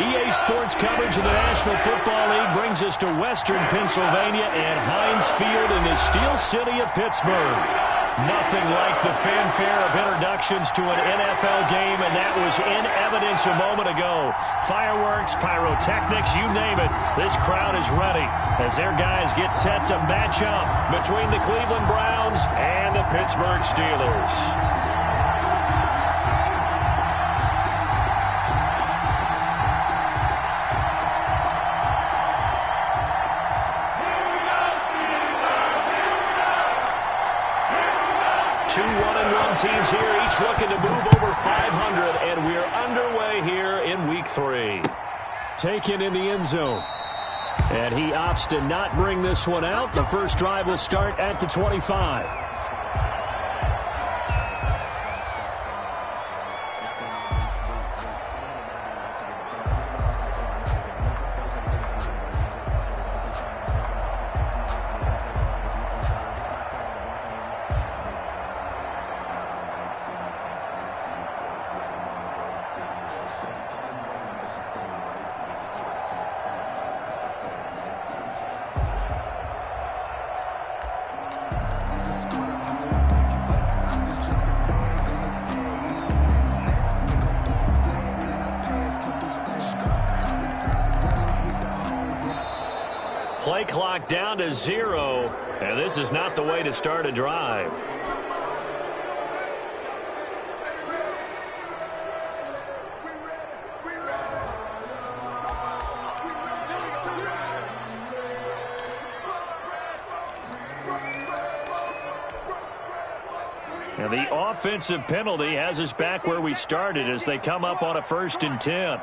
EA Sports coverage of the National Football League brings us to Western Pennsylvania and Heinz Field in the Steel City of Pittsburgh. Nothing like the fanfare of introductions to an NFL game, and that was in evidence a moment ago. Fireworks, pyrotechnics, you name it. This crowd is ready as their guys get set to match up between the Cleveland Browns and the Pittsburgh Steelers. Two 1-1 teams here, each looking to move over 500, and we're underway here in Week 3. Taken in the end zone. And he opts to not bring this one out. The first drive will start at the 25. Play clock down to 0, and this is not the way to start a drive. And the offensive penalty has us back where we started as they come up on a 1st and 10.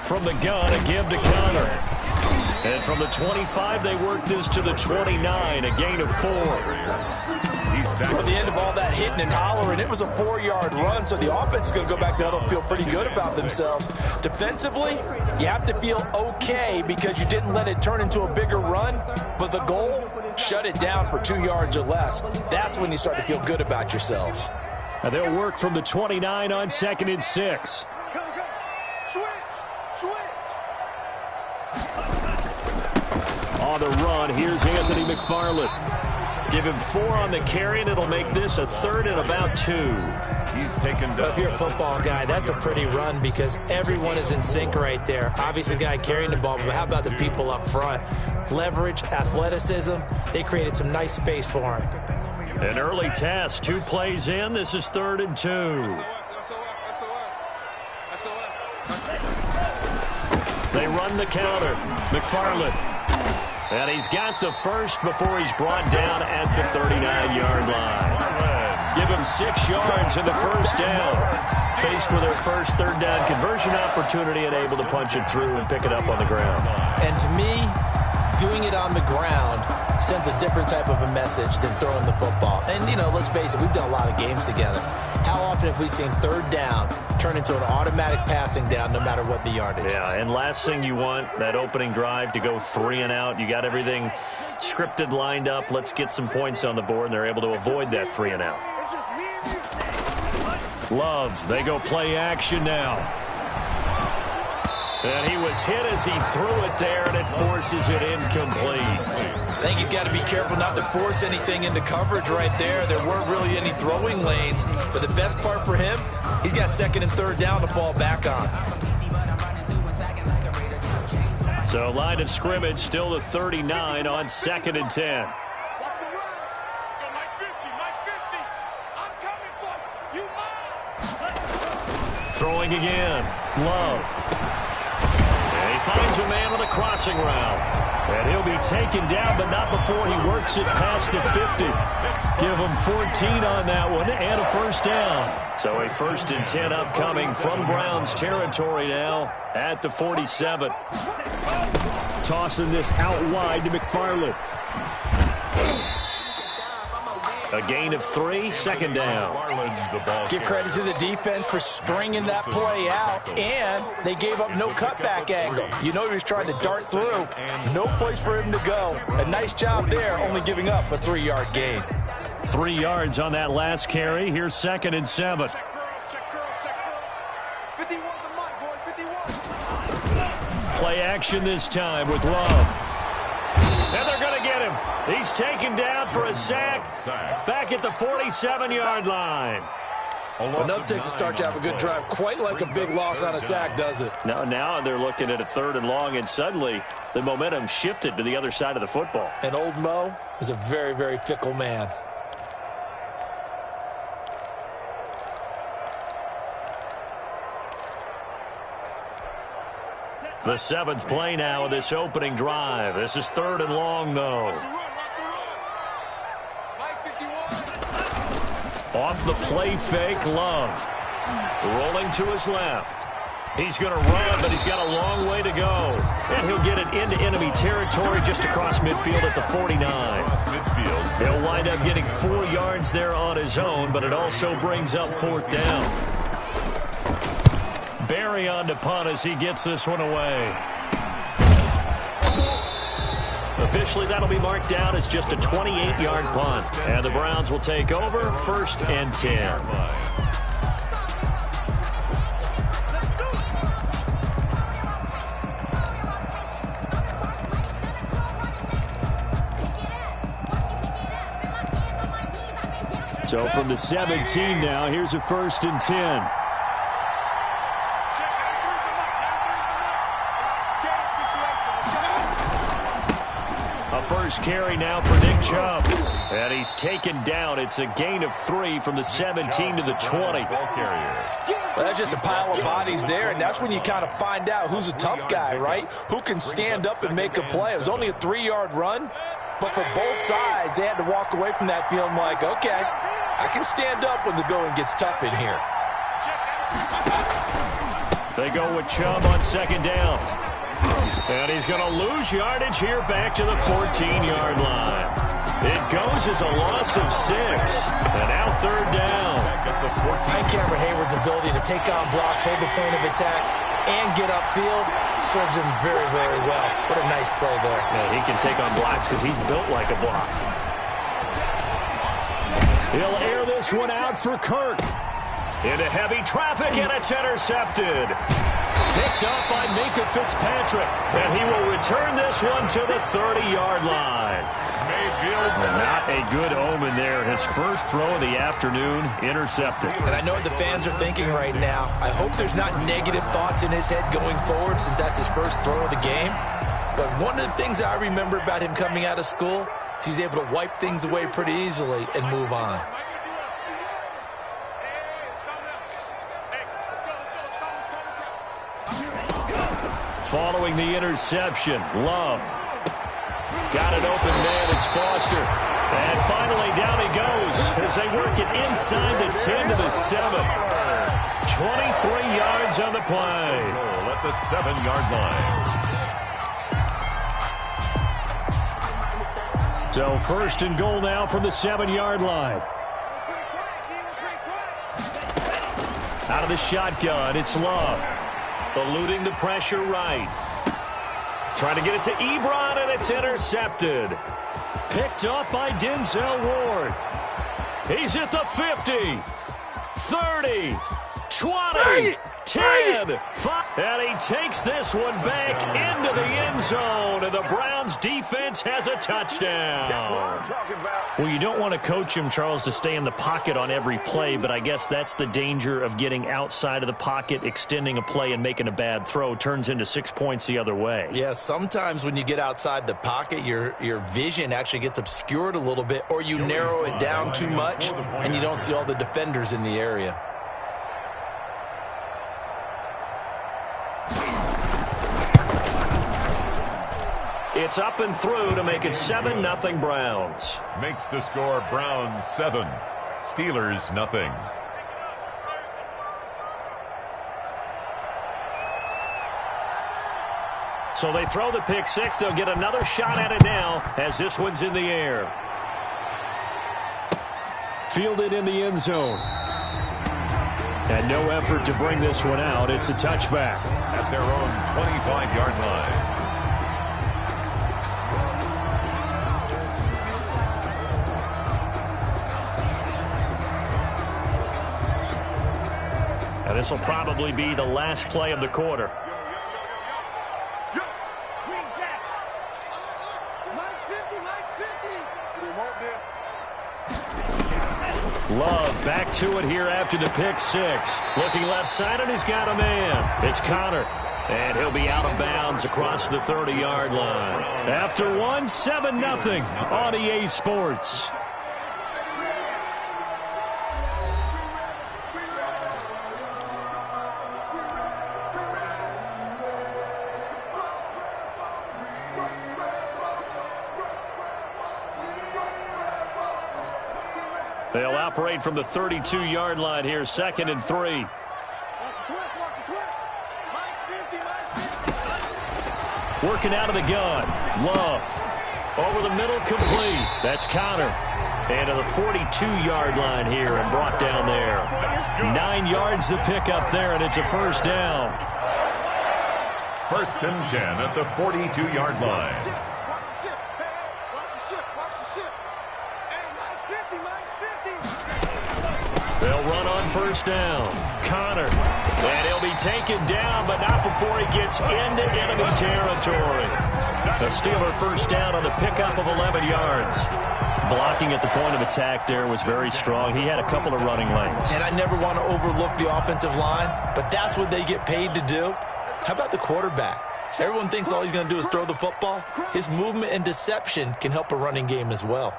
From the gun, a give to Connor. And from the 25, they work this to the 29, a gain of 4. At the end of all that hitting and hollering, it was a 4-yard run, so the offense is going to go back to huddle and feel pretty good about themselves. Defensively, you have to feel okay because you didn't let it turn into a bigger run, but the goal, shut it down for 2 yards or less. That's when you start to feel good about yourselves. And they'll work from the 29 on 2nd and 6. On the run, here's Anthony McFarland. Give him 4 on the carry, and it'll make this a 3rd and about 2. He's taken down. If you're a football guy, that's a pretty run because everyone is in sync right there. Obviously, the guy carrying the ball, but how about the people up front? Leverage, athleticism, they created some nice space for him. An early test, 2 plays in. This is 3rd and 2. They run the counter. McFarland. And he's got the first before he's brought down at the 39-yard line. Give him 6 yards in the first down. Faced with their first 3rd down conversion opportunity and able to punch it through and pick it up on the ground. And to me, doing it on the ground sends a different type of a message than throwing the football. And, you know, let's face it, we've done a lot of games together. How often have we seen 3rd down turn into an automatic passing down no matter what the yardage? Yeah, and last thing you want, that opening drive to go 3 and out. You got everything scripted, lined up. Let's get some points on the board, and they're able to avoid that 3 and out. Love, they go play action now. And he was hit as he threw it there, and it forces it incomplete. I think he's got to be careful not to force anything into coverage right there. There weren't really any throwing lanes, but the best part for him, he's got 2nd and 3rd down to fall back on. So line of scrimmage still the 39 on 2nd and 10. Throwing again. Love. And he finds a man on a crossing route. And he'll be taken down, but not before he works it past the 50. Give him 14 on that one and a 1st down. So a 1st and 10 upcoming from Browns territory now at the 47. Tossing this out wide to McFarland. A gain of 3, 2nd down. Give credit to the defense for stringing that play out, and they gave up no cutback angle. You know he was trying to dart through. No place for him to go. A nice job there, only giving up a 3-yard gain. 3 yards on that last carry. Here's 2nd and 7. Play action this time with Love. And they're going to get him. He's taken down for a sack back at the 47-yard line. Enough takes to start to have a good drive. Quite like a big loss on a sack, does it? Now they're looking at a 3rd and long, and suddenly the momentum shifted to the other side of the football. And old Mo is a very, very fickle man. The 7th play now of this opening drive. This is 3rd and long, though. Off the play fake, Love. Rolling to his left. He's going to run, but he's got a long way to go. And he'll get it into enemy territory just across midfield at the 49. He'll wind up getting 4 yards there on his own, but it also brings up 4th down. Barry on to punt as he gets this one away. Officially, that'll be marked down as just a 28-yard punt. And the Browns will take over 1st and 10. So from the 17 now, here's a 1st and 10. First carry now for Nick Chubb. And he's taken down. It's a gain of 3 from the 17 to the 20. Well, that's just a pile of bodies there, and that's when you kind of find out who's a tough guy, right? Who can stand up and make a play. It was only a 3-yard run, but for both sides, they had to walk away from that feeling like, okay, I can stand up when the going gets tough in here. They go with Chubb on 2nd down. And he's going to lose yardage here back to the 14-yard line. It goes as a loss of 6. And now 3rd down. And Cameron Hayward's ability to take on blocks, hold the point of attack, and get upfield serves him very, very well. What a nice play there. Yeah, he can take on blocks because he's built like a block. He'll air this one out for Kirk. Into heavy traffic, and it's intercepted. Picked up by Minka Fitzpatrick, and he will return this one to the 30-yard line. Not a good omen there. His first throw of the afternoon, intercepted. And I know what the fans are thinking right now. I hope there's not negative thoughts in his head going forward since that's his first throw of the game. But one of the things I remember about him coming out of school is he's able to wipe things away pretty easily and move on. Following the interception, Love. Got it open man, it's Foster. And finally down he goes as they work it inside the 10 to the 7. 23 yards on the play. At the 7-yard line. So 1st and goal now from the 7-yard line. Out of the shotgun, it's Love. Eluding the pressure right. Trying to get it to Ebron, and it's intercepted. Picked up by Denzel Ward. He's at the 50, 30, 20, 10, 5. And he takes this one back into the end zone, and the Browns defense has a touchdown. Well, you don't want to coach him, Charles, to stay in the pocket on every play, but I guess that's the danger of getting outside of the pocket, extending a play, and making a bad throw. Turns into 6 points the other way. Yeah, sometimes when you get outside the pocket, your vision actually gets obscured a little bit, or you narrow it down too much, and you don't see all the defenders in the area. It's up and through to make it 7-0 Browns. Makes the score Browns 7, Steelers 0. So they throw the pick six. They'll get another shot at it now as this one's in the air. Fielded in the end zone. And no effort to bring this one out. It's a touchback. At their own 25-yard line. And this will probably be the last play of the quarter. Love back to it here after the pick six. Looking left side, and he's got a man. It's Connor. And he'll be out of bounds across the 30-yard line. After one, 7-0 on EA Sports. They'll operate from the 32-yard line here, 2nd and 3. Working out of the gun. Love. Over the middle, complete. That's Connor. And to the 42-yard line here and brought down there. 9 yards to pick up there, and it's a first down. 1st and 10 at the 42-yard line. They'll run on first down. Connor. And he'll be taken down, but not before he gets into enemy territory. A Steeler first down on the pickup of 11 yards. Blocking at the point of attack there was very strong. He had a couple of running lanes. And I never want to overlook the offensive line, but that's what they get paid to do. How about the quarterback? Everyone thinks all he's going to do is throw the football. His movement and deception can help a running game as well.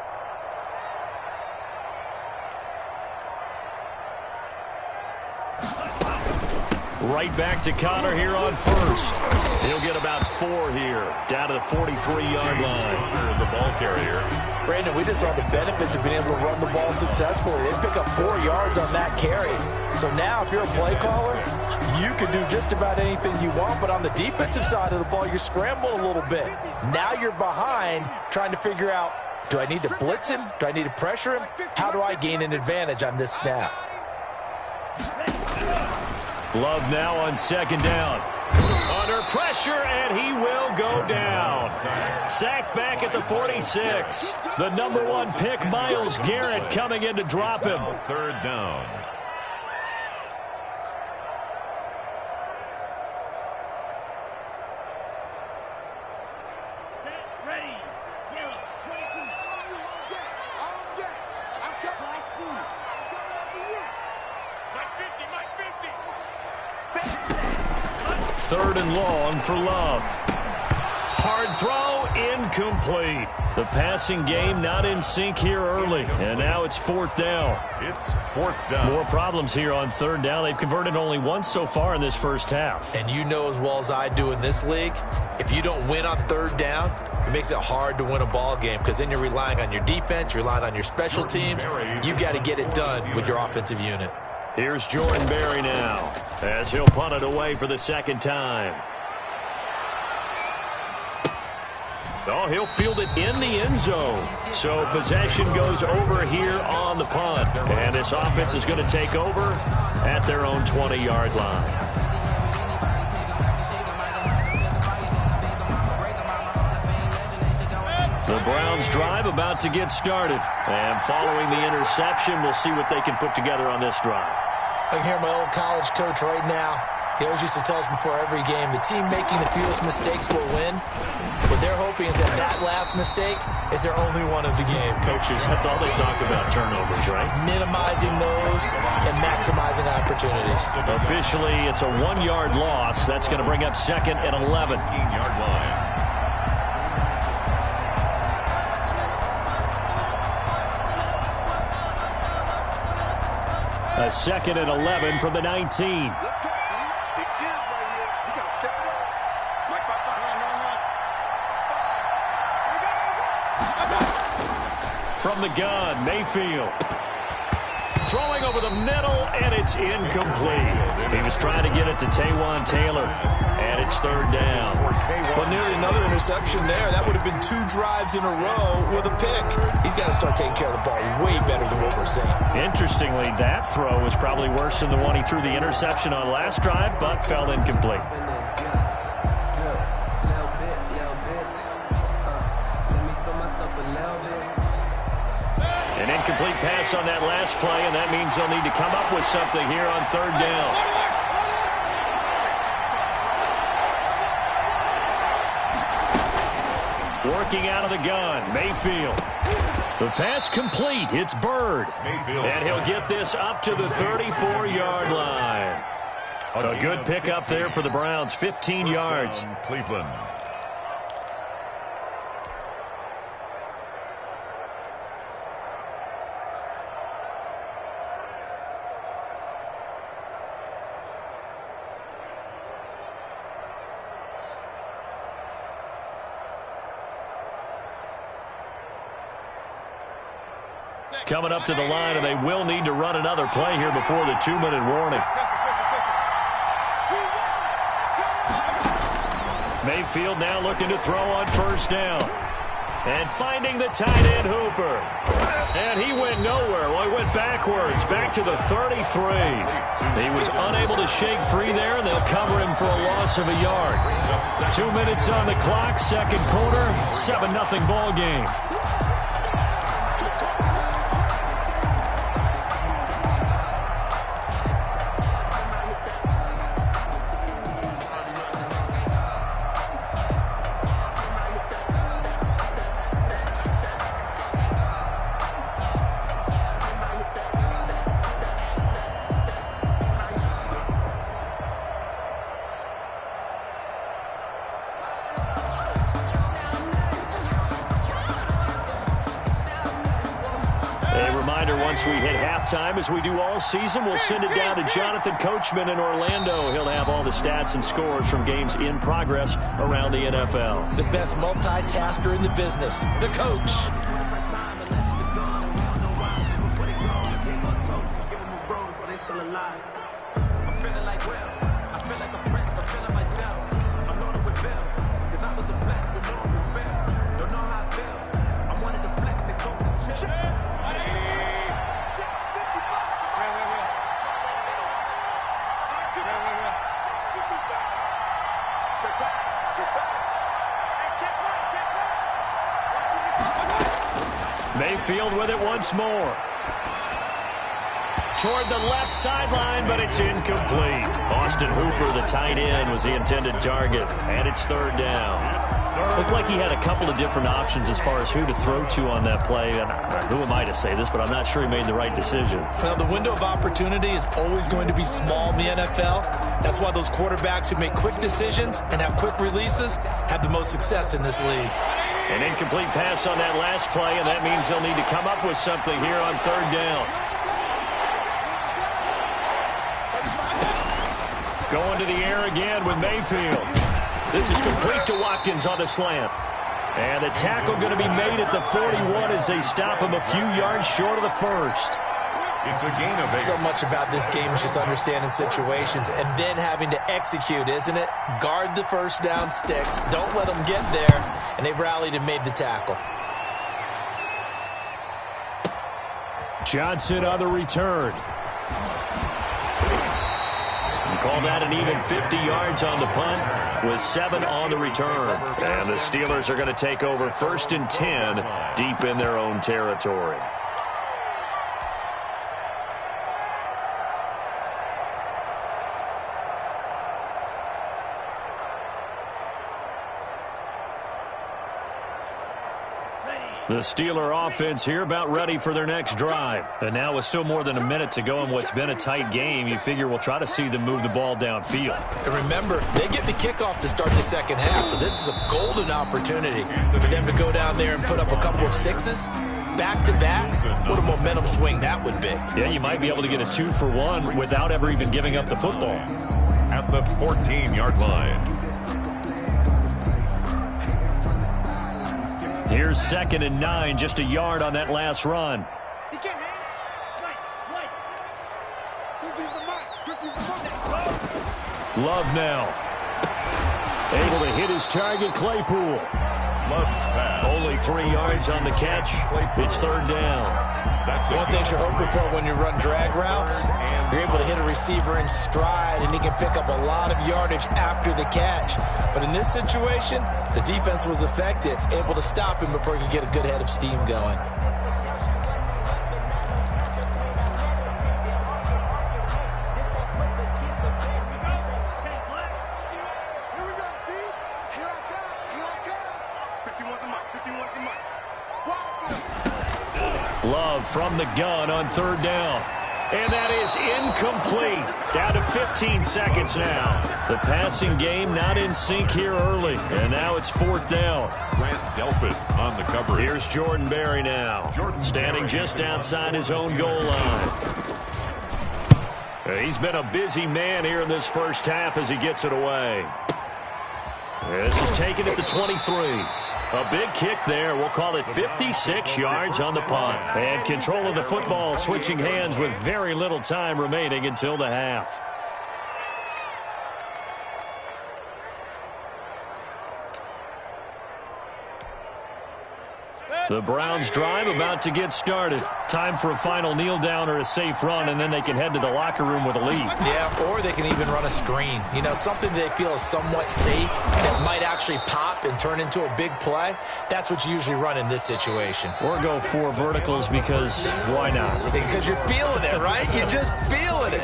Right back to Connor here on first. He'll get about 4 here, down to the 43-yard line. The ball carrier. Brandon, we just saw the benefits of being able to run the ball successfully. They pick up 4 yards on that carry. So now if you're a play caller, you can do just about anything you want, but on the defensive side of the ball, you scramble a little bit. Now you're behind trying to figure out, do I need to blitz him? Do I need to pressure him? How do I gain an advantage on this snap? Love now on 2nd down. Under pressure, and he will go down. Sacked back at the 46. The number 1 pick, Myles Garrett, coming in to drop him. 3rd down. Third and long for Love. Hard throw, incomplete. The passing game not in sync here early, and now it's 4th down. It's 4th down. More problems here on 3rd down. They've converted only once so far in this first half. And you know as well as I do in this league, if you don't win on 3rd down, it makes it hard to win a ball game because then you're relying on your defense, you're relying on your special teams. You've got to get it done with your offensive unit. Here's Jordan Berry now as he'll punt it away for the 2nd time. Oh, he'll field it in the end zone. So possession goes over here on the punt. And this offense is going to take over at their own 20-yard line. The Browns drive about to get started. And following the interception, we'll see what they can put together on this drive. I can hear my old college coach right now. He always used to tell us before every game, the team making the fewest mistakes will win. What they're hoping is that that last mistake is their only one of the game. Coaches, that's all they talk about, turnovers, right? Minimizing those and maximizing opportunities. Officially, it's a 1-yard loss. That's going to bring up 2nd and 11. 15-yard line. A 2nd and 11 from the 19. From the gun, Mayfield. Throwing over the middle, and it's incomplete. He was trying to get it to Taywan Taylor, and it's 3rd down. Well, nearly another interception there. That would have been 2 drives in a row with a pick. He's got to start taking care of the ball way better than what we're seeing. Interestingly, that throw was probably worse than the one he threw the interception on last drive, but fell incomplete. An incomplete pass on that last play, and that means they'll need to come up with something here on 3rd down. Working out of the gun, Mayfield. The pass complete. It's Bird. Mayfield. And he'll get this up to the 34-yard line. A good pickup there for the Browns, 15 yards. Cleveland. Coming up to the line, and they will need to run another play here before the 2-minute warning. Mayfield now looking to throw on first down. And finding the tight end, Hooper. And he went nowhere. Well, he went backwards, back to the 33. He was unable to shake free there, and they'll cover him for a loss of a yard. 2 minutes on the clock, second quarter, 7-0 ball game. Once we hit halftime, as we do all season, we'll send it down to Jonathan Coachman in Orlando. He'll have all the stats and scores from games in progress around the NFL. The best multitasker in the business, the coach. Mayfield with it once more. Toward the left sideline, but it's incomplete. Austin Hooper, the tight end, was the intended target, and it's third down. Looked like he had a couple of different options as far as who to throw to on that play. And who am I to say this, but I'm not sure he made the right decision. Well, the window of opportunity is always going to be small in the NFL. That's why those quarterbacks who make quick decisions and have quick releases have the most success in this league. An incomplete pass on that last play, and that means they'll need to come up with something here on third down. Going to the air again with Mayfield. This is complete to Watkins on the slant. And the tackle going to be made at the 41 as they stop him a few yards short of the first. It's a gain of 8. So much about this game is just understanding situations and then having to execute, isn't it? Guard the first down sticks. Don't let them get there. And they rallied and made the tackle. Johnson on the return. You call that an even 50 yards on the punt with 7 on the return. And the Steelers are going to take over 1st and 10 deep in their own territory. The Steeler offense here about ready for their next drive. And now with still more than a minute to go in what's been a tight game, you figure we'll try to see them move the ball downfield. And remember, they get the kickoff to start the second half, so this is a golden opportunity for them to go down there and put up a couple of sixes back-to-back. What a momentum swing that would be. Yeah, you might be able to get a 2-for-1 without ever even giving up the football. At the 14-yard line. Here's 2nd and 9, just a yard on that last run. Love now. Able to hit his target, Claypool. Love's pass. Only 3 yards on the catch. It's third down. That's one thing you're hoping for when you run drag routes, you're able to hit a receiver in stride, and he can pick up a lot of yardage after the catch. But in this situation, the defense was effective, able to stop him before he could get a good head of steam going. Love from the gun on third down. And that is incomplete. Down to 15 seconds now. The passing game not in sync here early. And now it's fourth down. Grant Delpit on the coverage. Here's Jordan Berry now. Standing just outside his own goal line. He's been a busy man here in this first half as he gets it away. This is taken at the 23. A big kick there. We'll call it 56 yards on the punt. And control of the football switching hands with very little time remaining until the half. The Browns drive about to get started. Time for a final kneel down or a safe run, and then they can head to the locker room with a lead. Yeah, or they can even run a screen. You know, something they feel is somewhat safe that might actually pop and turn into a big play. That's what you usually run in this situation. Or go 4 verticals because why not? Because you're feeling it, right? You're just feeling it.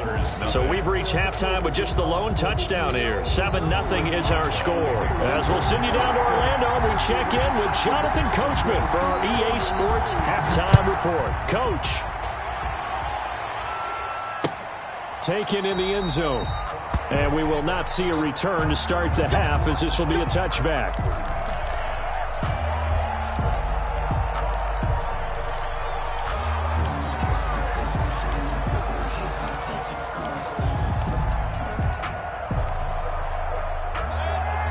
So we've reached halftime with just the lone touchdown here. 7-0 is our score. As we'll send you down to Orlando, we check in with Jonathan Coachman for our EA Sports Halftime Report. Coach. Taken in the end zone. And we will not see a return to start the half as this will be a touchback.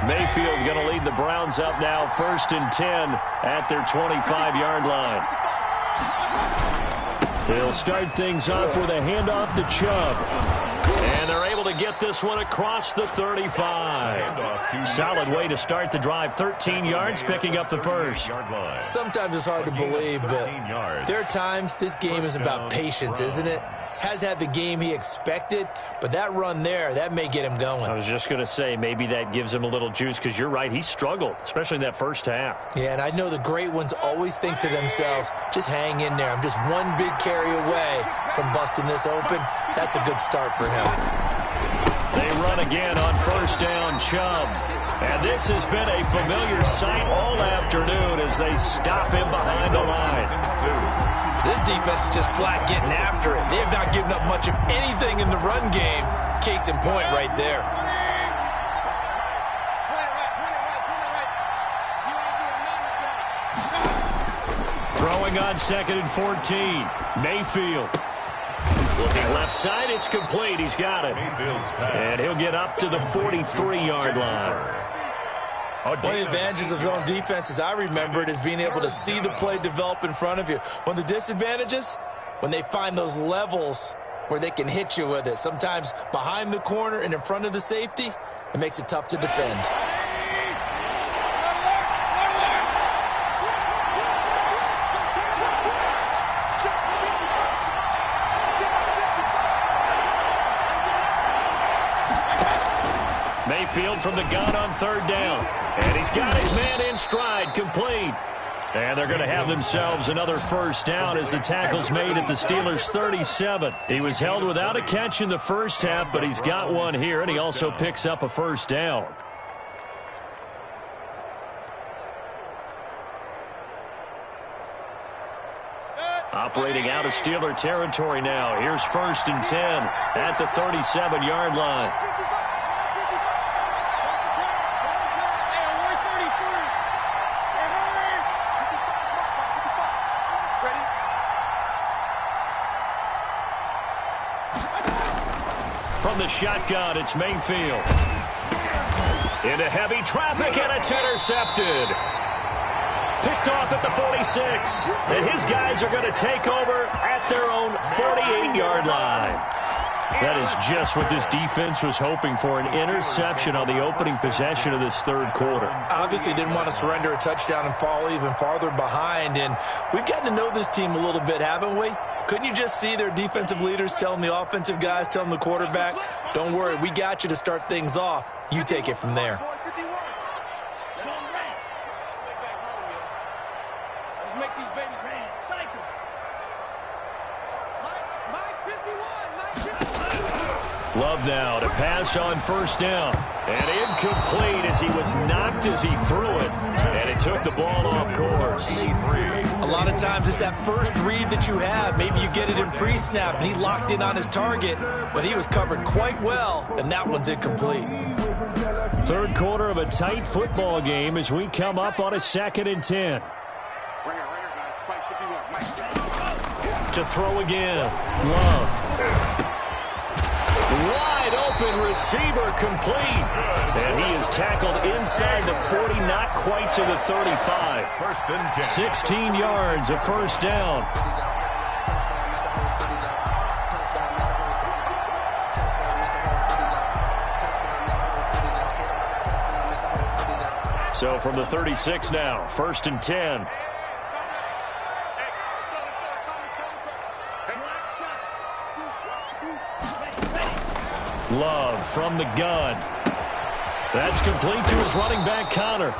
Mayfield going to lead the Browns up now, 1st and 10 at their 25-yard line. They'll start things off with a handoff to Chubb. And they're able to get this one across the 35. Solid way to start the drive. 13 yards, picking up the first. Sometimes it's hard to believe, but there are times this game is about patience, isn't it? Has had the game he expected, but that run there, that may get him going. I was just going to say, maybe that gives him a little juice, because you're right, he struggled, especially in that first half. Yeah, and I know the great ones always think to themselves, just hang in there. I'm just one big carry away from busting this open. That's a good start for him. They run again on first down, Chubb. And this has been a familiar sight all afternoon as they stop him behind the line. This defense is just flat getting after it. They have not given up much of anything in the run game. Case in point right there. Throwing on 2nd and 14. Mayfield. Looking left side, it's complete. He's got it. And he'll get up to the 43-yard line. One of the advantages of zone defense, as I remember it, is being able to see the play develop in front of you. One of the disadvantages, when they find those levels where they can hit you with it, sometimes behind the corner and in front of the safety, it makes it tough to defend. Mayfield from the gun on third down. And he's got his man in stride, complete. And they're going to have themselves another first down as the tackle's made at the Steelers' 37. He was held without a catch in the first half, but he's got one here, and he also picks up a first down. Operating out of Steeler territory now. Here's 1st and 10 at the 37-yard line. From the shotgun, it's Mayfield. Into heavy traffic, and it's intercepted. Picked off at the 46. And his guys are going to take over at their own 48-yard line. That is just what this defense was hoping for, an interception on the opening possession of this third quarter. Obviously didn't want to surrender a touchdown and fall even farther behind. And we've gotten to know this team a little bit, haven't we? Couldn't you just see their defensive leaders telling the offensive guys, telling the quarterback, don't worry, we got you to start things off. You take it from there. Love now to pass on first down. And incomplete as he was knocked as he threw it. And it took the ball off course. A lot of times it's that first read that you have. Maybe you get it in pre-snap and he locked in on his target, but he was covered quite well, and that one's incomplete. Third quarter of a tight football game as we come up on a 2nd and 10. To throw again. Love. Wide open receiver complete. And he is tackled inside the 40, not quite to the 35. 1st and 10. 16 yards, a first down. So from the 36 now, 1st and 10. Love from the gun. That's complete to his running back, Connor.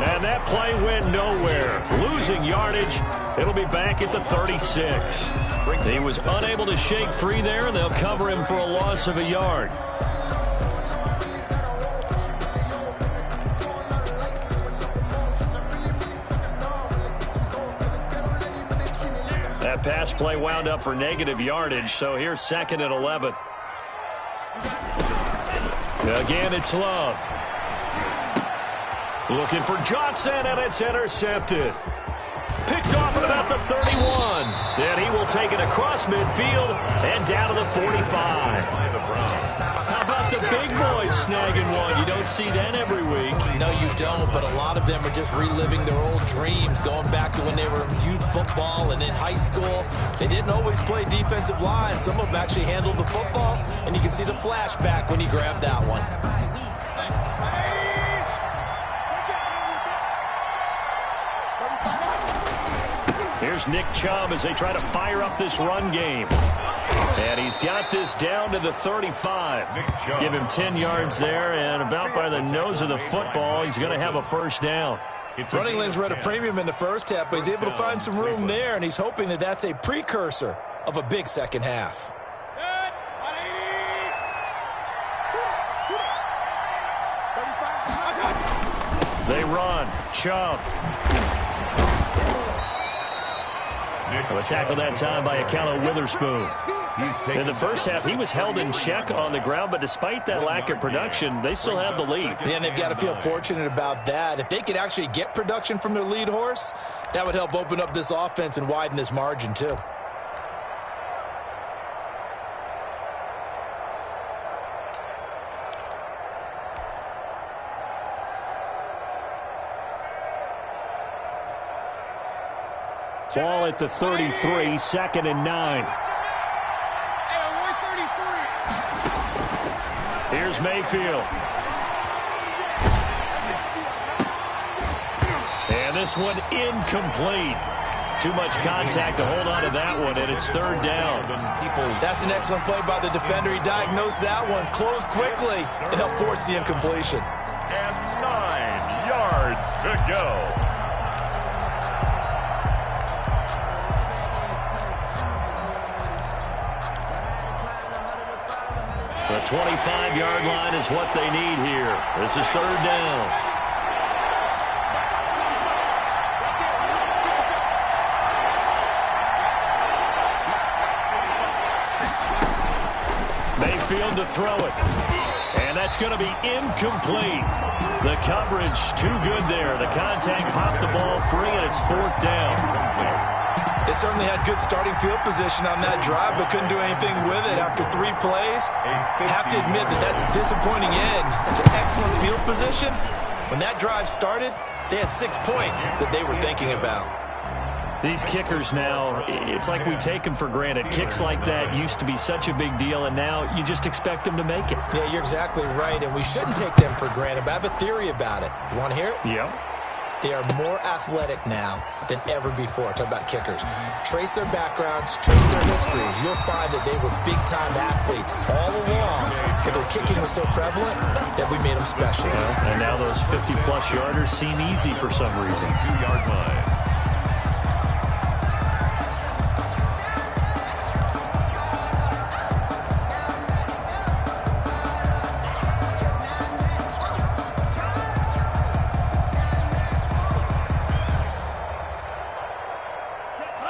And that play went nowhere. Losing yardage. It'll be back at the 36. He was unable to shake free there, and they'll cover him for a loss of a yard. That pass play wound up for negative yardage, so here's 2nd and 11. Again, it's Love. Looking for Johnson, and it's intercepted. Picked off at about the 31. And he will take it across midfield and down to the 45. How about the big boys snagging one? You don't see that every week. No, you don't, but a lot of them are just reliving their old dreams, going back to when they were in youth football and in high school. They didn't always play defensive line. Some of them actually handled the football, and you can see the flashback when he grabbed that one. Here's Nick Chubb as they try to fire up this run game. And he's got this down to the 35. Give him 10 yards there, and about by the nose of the football, he's going to have a first down. Running lanes were at a premium in the first half, but he's able to find some room there, and he's hoping that that's a precursor of a big second half. They run. Chubb. A tackle that time by Akello Witherspoon. In the first half, he was held in check on the ground, but despite that lack of production, they still have the lead. And they've got to feel fortunate about that. If they could actually get production from their lead horse, that would help open up this offense and widen this margin too. Ball at the 33, 2nd and 9. Here's Mayfield. And this one incomplete. Too much contact to hold on to that one, and it's 3rd down. That's an excellent play by the defender. He diagnosed that one, closed quickly, and helped force the incompletion. And 9 yards to go. The 25-yard line is what they need here. This is 3rd down. Mayfield to throw it. And that's going to be incomplete. The coverage too good there. The contact popped the ball free, and it's 4th down. They certainly had good starting field position on that drive, but couldn't do anything with it after 3 plays. Have to admit that that's a disappointing end to excellent field position. When that drive started, they had 6 points that they were thinking about. These kickers now, it's like we take them for granted. Kicks like that used to be such a big deal, and now you just expect them to make it. Yeah, you're exactly right, and we shouldn't take them for granted, but I have a theory about it. You want to hear it? Yeah. They are more athletic now than ever before. Talk about kickers. Trace their backgrounds, trace their histories. You'll find that they were big-time athletes all along, but their kicking was so prevalent that we made them specialists. Yeah, and now those 50-plus yarders seem easy for some reason. 2-yard line.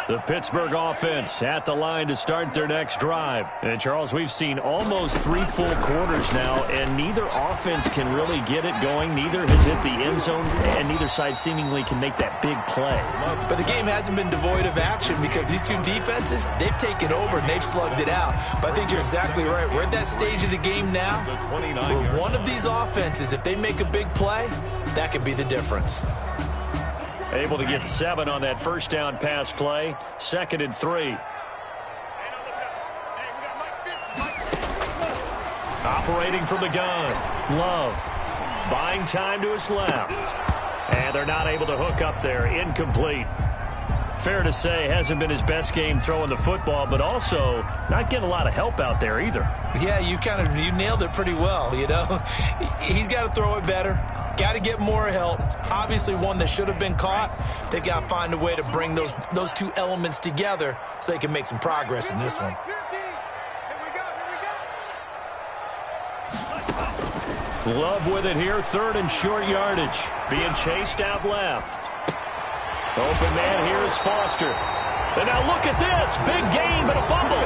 The Pittsburgh offense at the line to start their next drive. And, Charles, we've seen almost 3 full quarters now, and neither offense can really get it going. Neither has hit the end zone, and neither side seemingly can make that big play. But the game hasn't been devoid of action because these two defenses, they've taken over and they've slugged it out. But I think you're exactly right. We're at that stage of the game now where one of these offenses, if they make a big play, that could be the difference. Able to get 7 on that first down pass play. 2nd and 3. Operating from the gun. Love. Buying time to his left. And they're not able to hook up there. Incomplete. Fair to say, hasn't been his best game throwing the football, but also not getting a lot of help out there either. Yeah, you nailed it pretty well, you know. He's got to throw it better. Got to get more help. Obviously, one that should have been caught. They've got to find a way to bring those two elements together so they can make some progress in this one. Love with it here. 3rd and short yardage. Being chased out left. Open man here is Foster. And now look at this. Big gain, but a fumble.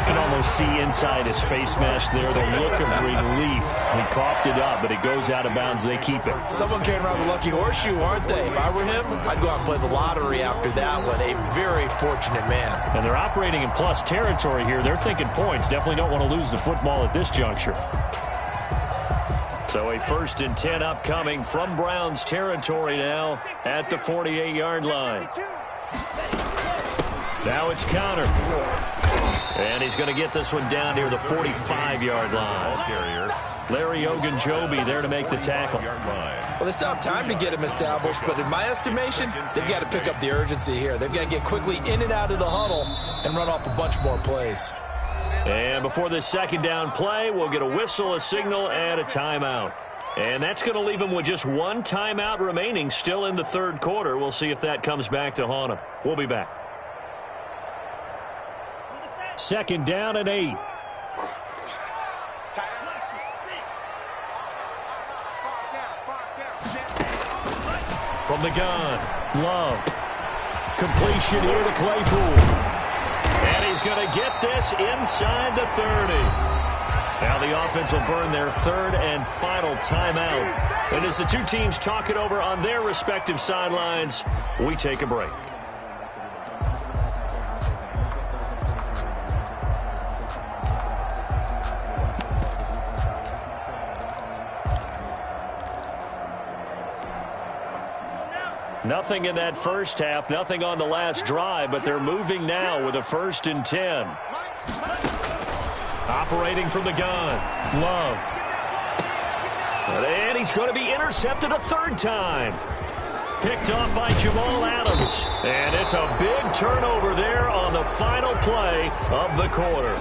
You can almost see inside his face mask there the look of relief. He coughed it up, but it goes out of bounds. They keep it. Someone carrying around the lucky horseshoe, aren't they? If I were him, I'd go out and play the lottery after that one. A very fortunate man. And they're operating in plus territory here. They're thinking points. Definitely don't want to lose the football at this juncture. So a 1st and 10 upcoming from Browns territory now at the 48-yard line. Now it's Connor. And he's going to get this one down near the 45-yard line. Larry Ogunjobi there to make the tackle. Well, they still have time to get him established, but in my estimation, they've got to pick up the urgency here. They've got to get quickly in and out of the huddle and run off a bunch more plays. And before this 2nd down play, we'll get a whistle, a signal, and a timeout. And that's going to leave him with just 1 timeout remaining still in the 3rd quarter. We'll see if that comes back to haunt him. We'll be back. 2nd down and 8. From the gun, Love. Completion here to Claypool. And he's going to get this inside the 30. Now the offense will burn their 3rd and final timeout. And as the two teams talk it over on their respective sidelines, we take a break. Nothing in that first half, nothing on the last drive, but they're moving now with a 1st and 10. Operating from the gun, Love. And he's going to be intercepted a 3rd time. Picked off by Jamal Adams. And it's a big turnover there on the final play of the quarter.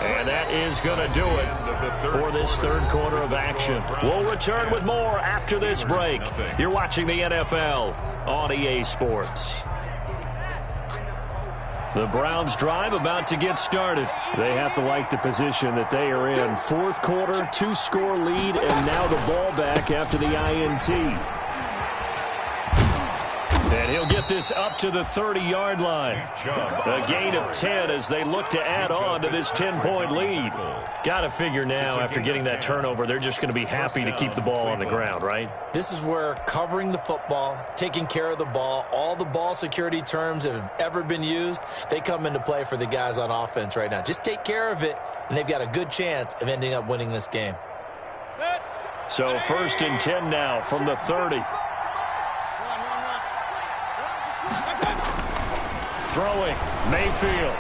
And that is going to do it for this 3rd quarter of action. We'll return with more after this break. You're watching the NFL on EA Sports. The Browns drive about to get started. They have to like the position that they are in. 4th quarter, 2-score lead, and now the ball back after the INT. And he'll get this up to the 30-yard line. A gain of 10 as they look to add on to this 10-point lead. Got to figure now, after getting that turnover, they're just going to be happy to keep the ball on the ground, right? This is where covering the football, taking care of the ball, all the ball security terms that have ever been used, they come into play for the guys on offense right now. Just take care of it, and they've got a good chance of ending up winning this game. So 1st and 10 now from the 30. Throwing, Mayfield.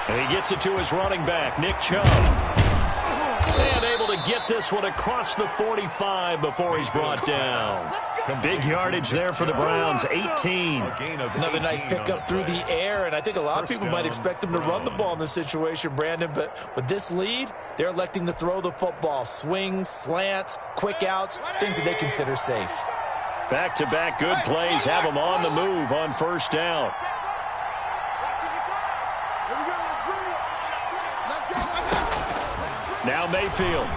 And he gets it to his running back, Nick Chubb. And able to get this one across the 45 before he's brought down. Big yardage there for the Browns, 18. Another nice pickup through the air, and I think a lot of people might expect them to run the ball in this situation, Brandon, but with this lead, they're electing to throw the football. Swings, slants, quick outs, things that they consider safe. Back-to-back good plays have them on the move on 1st down. Now Mayfield.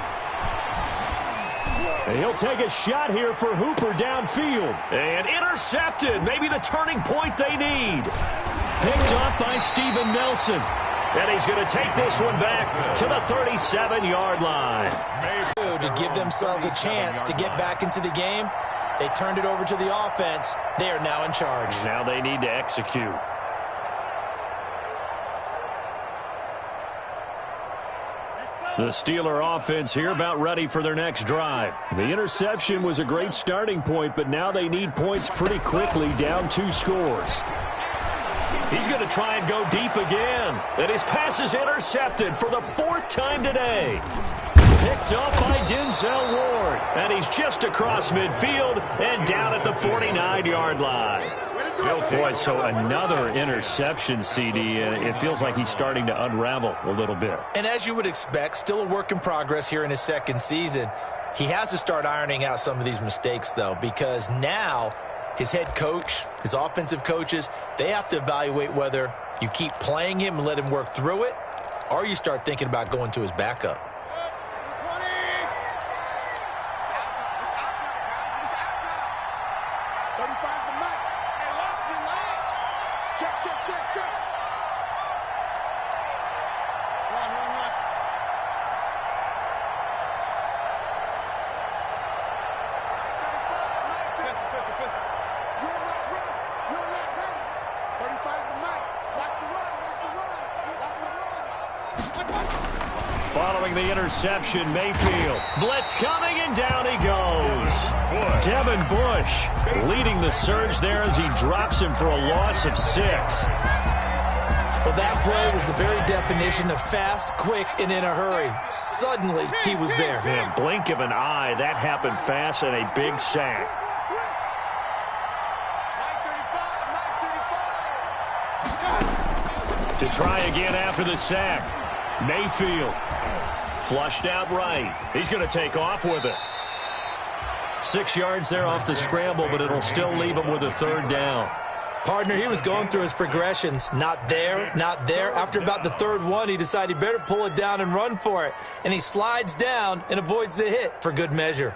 And he'll take a shot here for Hooper downfield. And intercepted. Maybe the turning point they need. Picked up by Steven Nelson. And he's going to take this one back to the 37-yard line. To give themselves a chance to get back into the game, they turned it over to the offense. They are now in charge. Now they need to execute. The Steeler offense here about ready for their next drive. The interception was a great starting point, but now they need points pretty quickly, down 2 scores. He's going to try and go deep again. And his pass is intercepted for the 4th time today. Picked up by Denzel Ward. And he's just across midfield and down at the 49-yard line. Boy, so another interception, CD, and it feels like he's starting to unravel a little bit. And as you would expect, still a work in progress here in his 2nd season. He has to start ironing out some of these mistakes, though, because now his head coach, his offensive coaches, they have to evaluate whether you keep playing him and let him work through it, or you start thinking about going to his backup. Following the interception, Mayfield. Blitz coming, and down he goes. Devin Bush leading the surge there as he drops him for a loss of 6. Well, that play was the very definition of fast, quick, and in a hurry. Suddenly, he was there. Man, blink of an eye, that happened fast, and a big sack. To try again after the sack. Mayfield flushed out right. He's going to take off with it. 6 yards there off the scramble, but it'll still leave him with a 3rd down. Partner, he was going through his progressions. Not there, not there. After about the 3rd one, he decided he better pull it down and run for it. And he slides down and avoids the hit for good measure.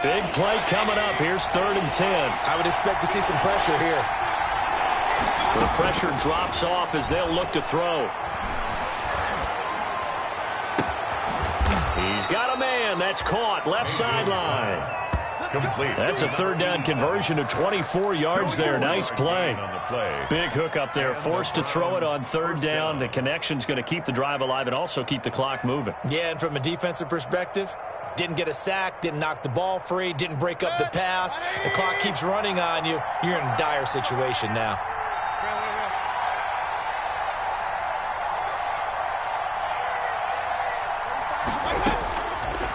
Big play coming up. Here's 3rd and 10. I would expect to see some pressure here. The pressure drops off as they'll look to throw. He's got a man. That's caught. Left sideline. Complete. That's a 3rd down conversion of 24 yards there. Nice play. Big hook up there. Forced to throw it on 3rd down. The connection's going to keep the drive alive and also keep the clock moving. Yeah, and from a defensive perspective, didn't get a sack, didn't knock the ball free, didn't break up the pass. The clock keeps running on you. You're in a dire situation now.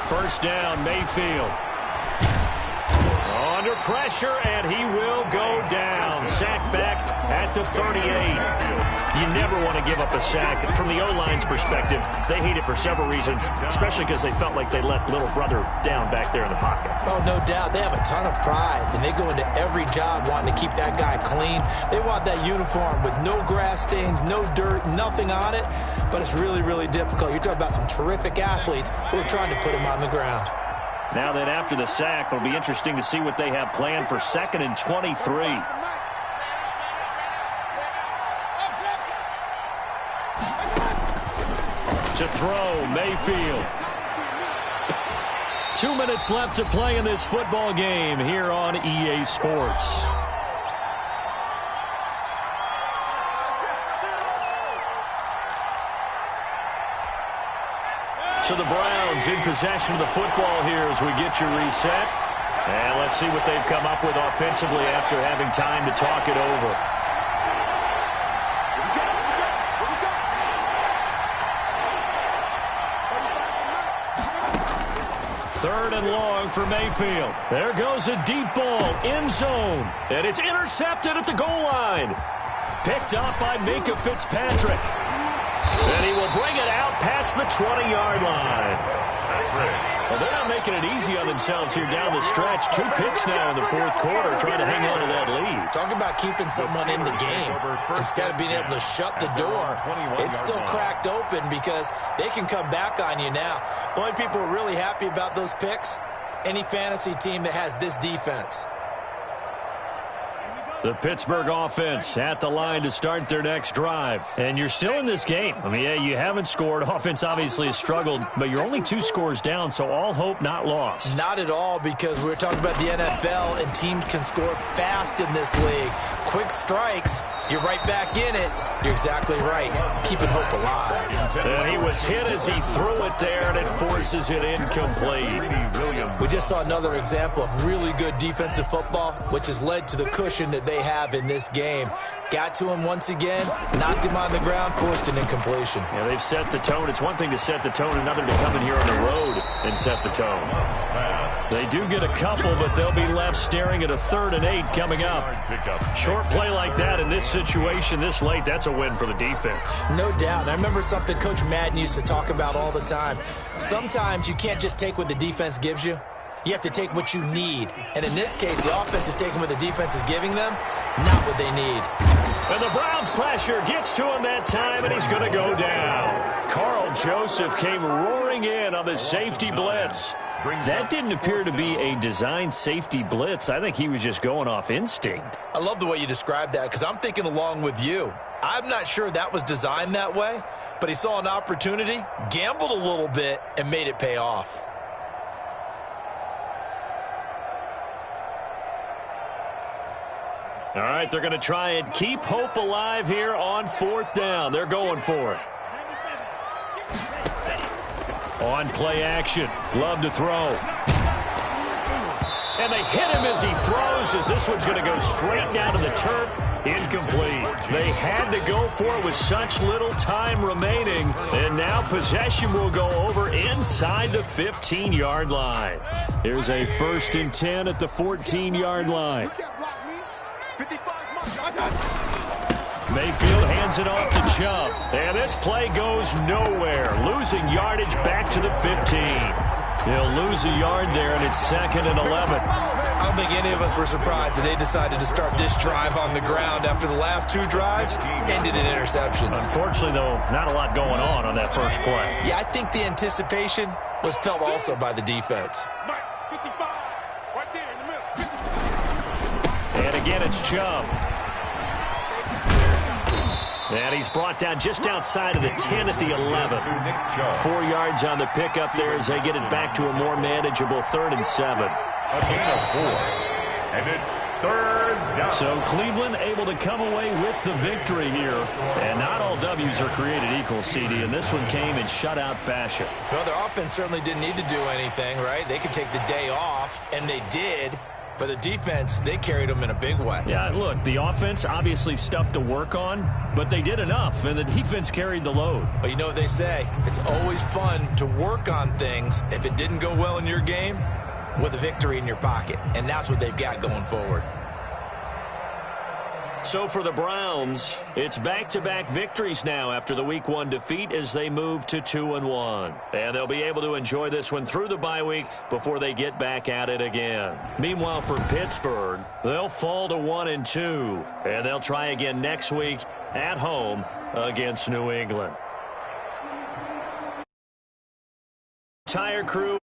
First down, Mayfield. Under pressure, and he will go down. Sack back at the 38. You never want to give up a sack. From the O-line's perspective, they hate it for several reasons, especially because they felt like they let little brother down back there in the pocket. Oh, no doubt. They have a ton of pride, and they go into every job wanting to keep that guy clean. They want that uniform with no grass stains, no dirt, nothing on it, but it's really, really difficult. You're talking about some terrific athletes who are trying to put him on the ground. Now then, after the sack, it'll be interesting to see what they have planned for 2nd and 23. To throw, Mayfield. 2 minutes left to play in this football game here on EA Sports. So the Browns in possession of the football here as we get your reset. And let's see what they've come up with offensively after having time to talk it over. Third and long for Mayfield. There goes a deep ball, end zone. And it's intercepted at the goal line. Picked up by Minka Fitzpatrick. And he will bring it out past the 20-yard line. That's right. Well, they're not making it easy on themselves here down the stretch. 2 picks now in the fourth quarter, trying to hang on to that lead. Talk about keeping someone in the game. Instead of being able to shut the door, it's still cracked open because they can come back on you now. The only people who are really happy about those picks, any fantasy team that has this defense. The Pittsburgh offense at the line to start their next drive. And you're still in this game. I mean, yeah, you haven't scored. Offense obviously has struggled, but you're only 2 scores down, so all hope not lost. Not at all, because we were talking about the NFL, and teams can score fast in this league. Quick strikes, you're right back in it. You're exactly right. Keeping hope alive. And he was hit as he threw it there, and it forces it incomplete. We just saw another example of really good defensive football, which has led to the cushion that they have in this game. Got to him once again, knocked him on the ground, forced an incompletion. Yeah, they've set the tone. It's one thing to set the tone, another to come in here on the road and set the tone. They do get a couple, but they'll be left staring at a 3rd and 8 coming up. Short play like that in this situation this late, that's a win for the defense. No doubt. And I remember something Coach Madden used to talk about all the time. Sometimes you can't just take what the defense gives you. You have to take what you need. And in this case, the offense is taking what the defense is giving them, not what they need. And the Browns' pressure gets to him that time, and he's going to go down. Carl Joseph came roaring in on the safety blitz. That didn't appear to be a designed safety blitz. I think he was just going off instinct. I love the way you described that, because I'm thinking along with you. I'm not sure that was designed that way, but he saw an opportunity, gambled a little bit, and made it pay off. All right, they're going to try and keep hope alive here on 4th down. They're going for it. On play action. Love to throw. And they hit him as he throws, as this one's going to go straight down to the turf. Incomplete. They had to go for it with such little time remaining. And now possession will go over inside the 15-yard line. Here's a 1st and 10 at the 14-yard line. Mayfield hands it off to Chubb. And this play goes nowhere. Losing yardage back to the 15. He'll lose a yard there, and it's 2nd and 11. I don't think any of us were surprised that they decided to start this drive on the ground after the last 2 drives ended in interceptions. Unfortunately, though, not a lot going on that first play. Yeah, I think the anticipation was felt also by the defense. And again, it's Chubb. And he's brought down just outside of the 10 at the 11. 4 yards on the pickup there as they get it back to a more manageable 3rd and 7. A gain of 4. And it's 3rd down. So Cleveland able to come away with the victory here. And not all W's are created equal, CD. And this one came in shutout fashion. Well, their offense certainly didn't need to do anything, right? They could take the day off, and they did. But the defense, they carried them in a big way. Yeah, look, the offense obviously stuff to work on, but they did enough, and the defense carried the load. Well, you know what they say. It's always fun to work on things if it didn't go well in your game with a victory in your pocket, and that's what they've got going forward. So for the Browns, it's back-to-back victories now after the Week 1 defeat as they move to 2-1. And they'll be able to enjoy this one through the bye week before they get back at it again. Meanwhile, for Pittsburgh, they'll fall to 1-2. And they'll try again next week at home against New England. Entire crew